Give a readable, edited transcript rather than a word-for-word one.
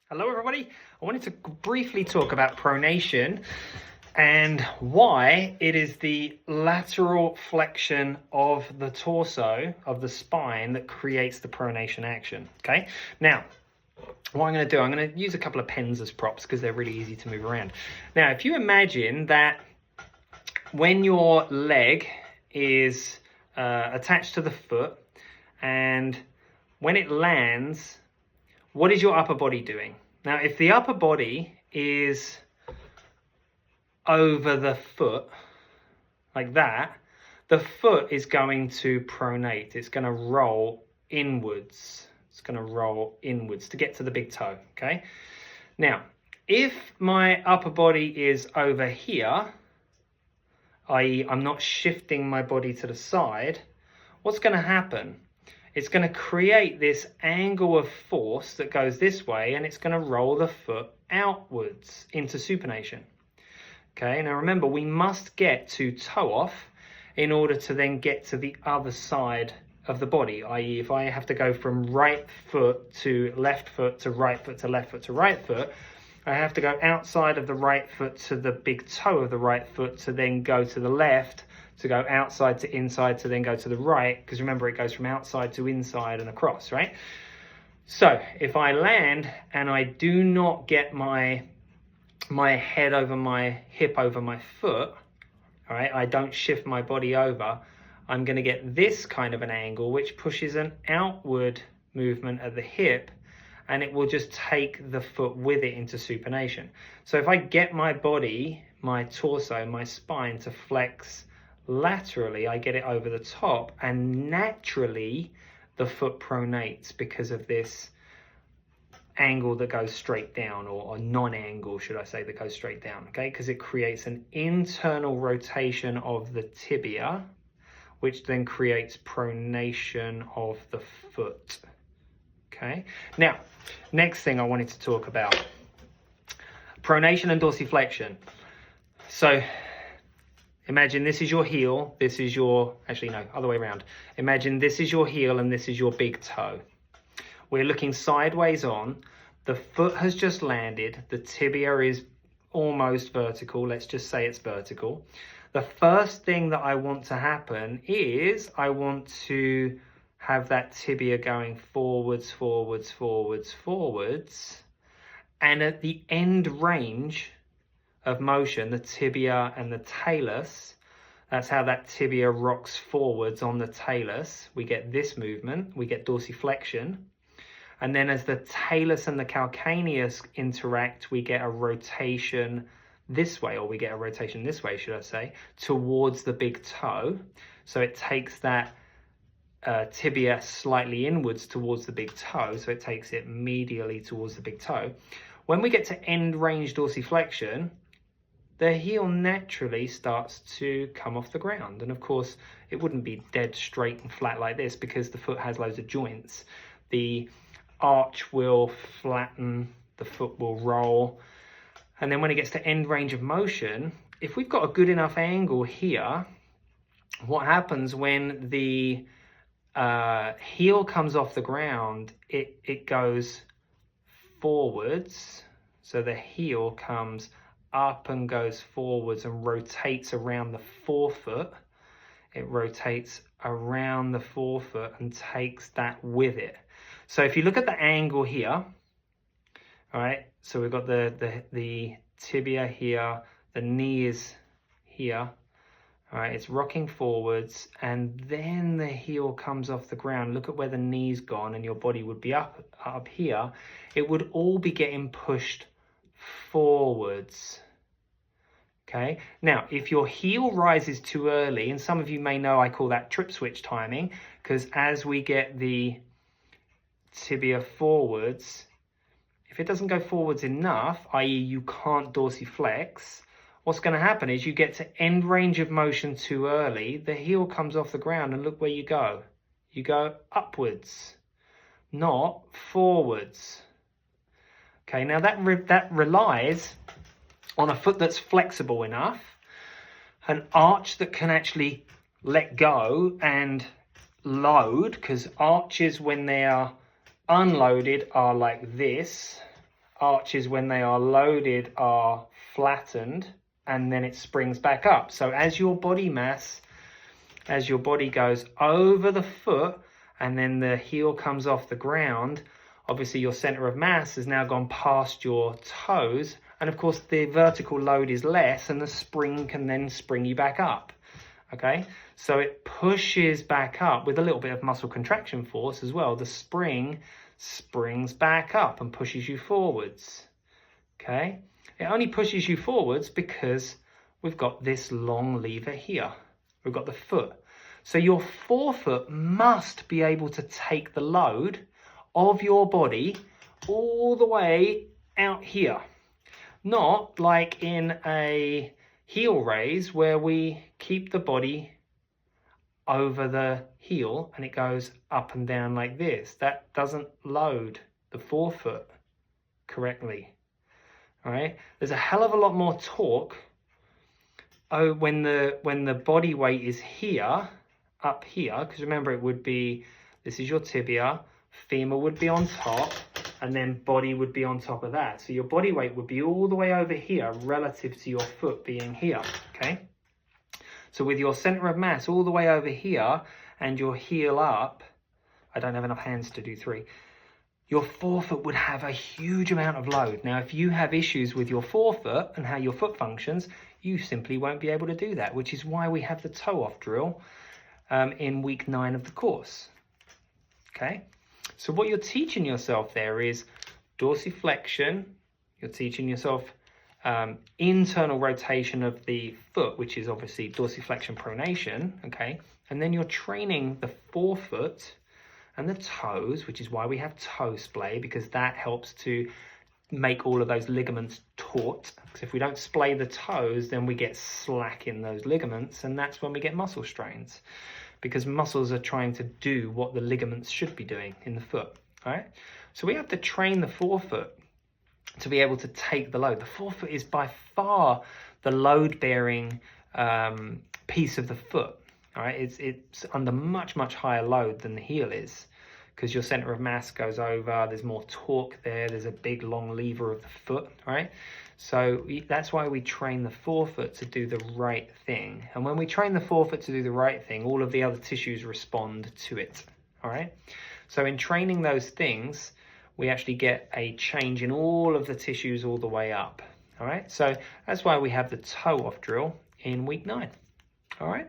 Hello everybody, I wanted to briefly talk about pronation and why it is the lateral flexion of the torso, of the spine, that creates the pronation action, okay? Now, what I'm going to do, I'm going to use a couple of pens as props because they're really easy to move around. Now, if you imagine that when your leg is attached to the foot and when it lands, what is your upper body doing? Now, if the upper body is over the foot, like that, the foot is going to pronate. It's going to roll inwards. It's going to roll inwards to get to the big toe, okay? Now, if my upper body is over here, i.e. I'm not shifting my body to the side, what's going to happen? It's going to create this angle of force that goes this way, and it's going to roll the foot outwards into supination. Okay, now remember, we must get to toe off in order to then get to the other side of the body, i.e. if I have to go from right foot to left foot to right foot to left foot to right foot, I have to go outside of the right foot to the big toe of the right foot to then go to the left, to go outside to inside to then go to the right, because remember, it goes from outside to inside and across, right? So if I land and I do not get my head over my hip over my foot, all right, I don't shift my body over, I'm going to get this kind of an angle which pushes an outward movement at the hip, and it will just take the foot with it into supination. So if I get my body, my torso, my spine to flex laterally, I get it over the top, and naturally the foot pronates because of this angle that goes straight down, or non-angle, should I say, that goes straight down, okay? Because it creates an internal rotation of the tibia, which then creates pronation of the foot, okay? Now, next thing I wanted to talk about, pronation and dorsiflexion. So imagine this is your heel, this is your, actually no, other way around. Imagine this is your heel and this is your big toe. We're looking sideways on, the foot has just landed, the tibia is almost vertical, let's just say it's vertical. The first thing that I want to happen is I want to have that tibia going forwards, forwards, forwards, forwards, and at the end range of motion, the tibia and the talus, that's how that tibia rocks forwards on the talus. We get this movement, we get dorsiflexion. And then as the talus and the calcaneus interact, we get a rotation this way, or we get a rotation this way, should I say, towards the big toe. So it takes that tibia slightly inwards towards the big toe, so it takes it medially towards the big toe. When we get to end range dorsiflexion, the heel naturally starts to come off the ground. And of course, it wouldn't be dead straight and flat like this because the foot has loads of joints. The arch will flatten, the foot will roll. And then when it gets to end range of motion, if we've got a good enough angle here, what happens when the heel comes off the ground, it goes forwards. So the heel comes up and goes forwards and rotates around the forefoot. It rotates around the forefoot and takes that with it. So if you look at the angle here, all right, so we've got the tibia here, the knee is here, all right, it's rocking forwards, and then the heel comes off the ground. Look at where the knee's gone, and your body would be up here. It would all be getting pushed forwards. Okay, now if your heel rises too early, and some of you may know I call that trip switch timing, because as we get the tibia forwards, if it doesn't go forwards enough, i.e. you can't dorsiflex, what's going to happen is you get to end range of motion too early, the heel comes off the ground, and look where you go. You go upwards, not forwards. Okay, now that relies on a foot that's flexible enough, an arch that can actually let go and load, because arches when they are unloaded are like this, arches when they are loaded are flattened, and then it springs back up. So as your body goes over the foot and then the heel comes off the ground, obviously your center of mass has now gone past your toes, and of course the vertical load is less and the spring can then spring you back up. Okay, so it pushes back up with a little bit of muscle contraction force as well. The spring springs back up and pushes you forwards. Okay, it only pushes you forwards because we've got this long lever here. We've got the foot. So your forefoot must be able to take the load of your body all the way out here. Not like in a heel raise where we keep the body over the heel and it goes up and down like this. That doesn't load the forefoot correctly. All right, there's a hell of a lot more torque when the body weight is here, up here, because remember it would be, this is your tibia, femur would be on top, and then body would be on top of that. So your body weight would be all the way over here relative to your foot being here, okay? So with your center of mass all the way over here and your heel up, I don't have enough hands to do 3, your forefoot would have a huge amount of load. Now, if you have issues with your forefoot and how your foot functions, you simply won't be able to do that, which is why we have the toe off drill in week 9 of the course, okay? So what you're teaching yourself there is dorsiflexion. You're teaching yourself internal rotation of the foot, which is obviously dorsiflexion pronation, okay? And then you're training the forefoot and the toes, which is why we have toe splay, because that helps to make all of those ligaments taut. Because if we don't splay the toes, then we get slack in those ligaments, and that's when we get muscle strains, because muscles are trying to do what the ligaments should be doing in the foot. All right, so we have to train the forefoot to be able to take the load. The forefoot is by far the load-bearing piece of the foot. All right, it's under much higher load than the heel is, because your center of mass goes over, there's more torque there, there's a big long lever of the foot, right? So that's why we train the forefoot to do the right thing. And when we train the forefoot to do the right thing, all of the other tissues respond to it, all right? So in training those things, we actually get a change in all of the tissues all the way up, all right? So that's why we have the toe off drill in week 9, all right?